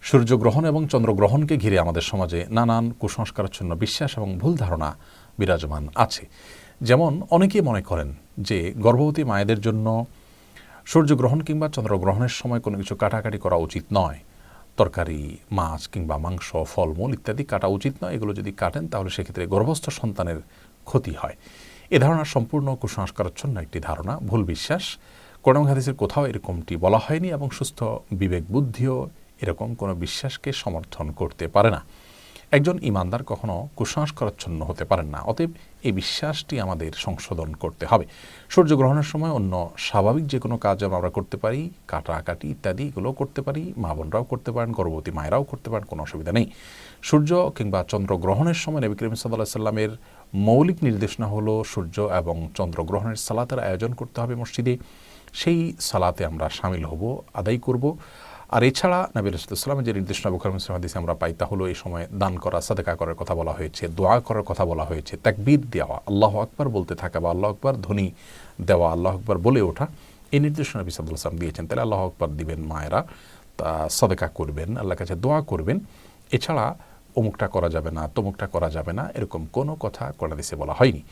সূর্যগ্রহণ এবং চন্দ্রগ্রহণকে ঘিরে আমাদের সমাজে নানান কুসংস্কারাচ্ছন্ন বিশ্বাস এবং ভুল ধারণা বিরাজমান আছে। যেমন অনেকেই মনে করেন যে গর্ভবতী মায়েদের জন্য সূর্যগ্রহণ কিংবা চন্দ্রগ্রহণের সময় কোনো কিছু কাটাকাটি করা উচিত নয়। তরকারি, মাছ কিংবা মাংস, ফলমূল ইত্যাদি কাটা উচিত নয়। এগুলো যদি কাটেন তাহলে সেক্ষেত্রে গর্ভস্থ সন্তানের ক্ষতি হয়। এ ধারণা সম্পূর্ণ কুসংস্কারাচ্ছন্ন একটি ধারণা, ভুল বিশ্বাস। কোরআন হাদিসের কোথাও এরকমটি বলা হয়নি এবং সুস্থ বিবেক বুদ্ধিও এরকম কোনো বিশ্বাসকে সমর্থন করতে পারে না। একজন ঈমানদার কখনো কুসংস্কারাচ্ছন্ন হতে পারেন না। অতএব এই বিশ্বাসটি আমাদের সংশোধন করতে হবে। সূর্যগ্রহণের সময় অন্য স্বাভাবিক যে কোনো কাজ আমরা করতে পারি, কাটাকাটি ইত্যাদি এগুলোও করতে পারি, মা বোনরাও করতে পারেন, গর্ভবতী মায়েরাও করতে পারেন, কোনো অসুবিধা নেই। সূর্য কিংবা চন্দ্রগ্রহণের সময় নবী করিম সাল্লাল্লাহু আলাইহি সাল্লামের মৌলিক নির্দেশনা হলো সূর্য এবং চন্দ্রগ্রহণের সালাতের আয়োজন করতে হবে মসজিদে। সেই সালাতে আমরা শামিল হব, আদায় করব। আর এছাড়া নবী রাসূলুল্লাহ সাল্লাল্লাহু আলাইহি ওয়াসাল্লাম যে নির্দেশনা বুখারী মুসলিম হাদিসে আমরা পাই তা হলো এই সময় দান করা, সাদকা করার কথা বলা হয়েছে, দোয়া করার কথা বলা হয়েছে, তাকবীর দেওয়া, আল্লাহু আকবার বলতে থাকা বা আল্লাহু আকবার ধ্বনি দেওয়া, আল্লাহু আকবার বলে ওঠা, এই নির্দেশনা নবী সাল্লাল্লাহু আলাইহি ওয়াসাল্লাম দিয়েছেন। তাহলে আল্লাহু আকবার দিবেন মায়েরা, তা সাদকা করবেন, আল্লাহর কাছে দোয়া করবেন। এছাড়া অমুকটা করা যাবে না, তমুকটা করা যাবে না, এরকম কোনো কথা কোরআন হাদিসে বলা হয়নি।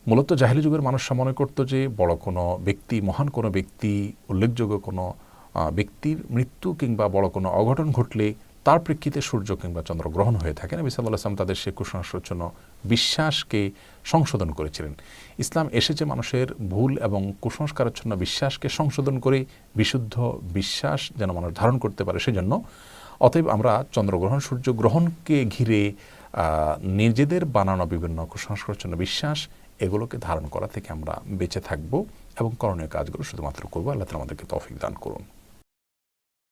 মূলত জাহেলি যুগের মানুষরা মনে করতো যে বড় কোনো ব্যক্তি, মহান কোনো ব্যক্তি, উল্লেখযোগ্য কোনো ব্যক্তির মৃত্যু কিংবা বড় কোনো অঘটন ঘটলে তার প্রেক্ষিতে সূর্য কিংবা চন্দ্রগ্রহণ হয়ে থাকে। নবী সাল্লাল্লাহু আলাইহি ওয়াসাল্লাম তাদের সে কুসংস্কারাচ্ছন্ন বিশ্বাসকে সংশোধন করেছিলেন। ইসলাম এসেছে মানুষের ভুল এবং কুসংস্কারাচ্ছন্ন বিশ্বাসকে সংশোধন করে বিশুদ্ধ বিশ্বাস যেন মানুষ ধারণ করতে পারে সেজন্য। অতএব আমরা চন্দ্রগ্রহণ, সূর্যগ্রহণকে ঘিরে নিজেদের বানানো বিভিন্ন কুসংস্কারাচ্ছন্ন বিশ্বাস এগুলোকে ধারণ করা থেকে আমরা বেঁচে থাকব এবং করণীয় কাজগুলো শুধুমাত্র করবো। আল্লাহ তাআলা আমাদেরকে তৌফিক দান করুন।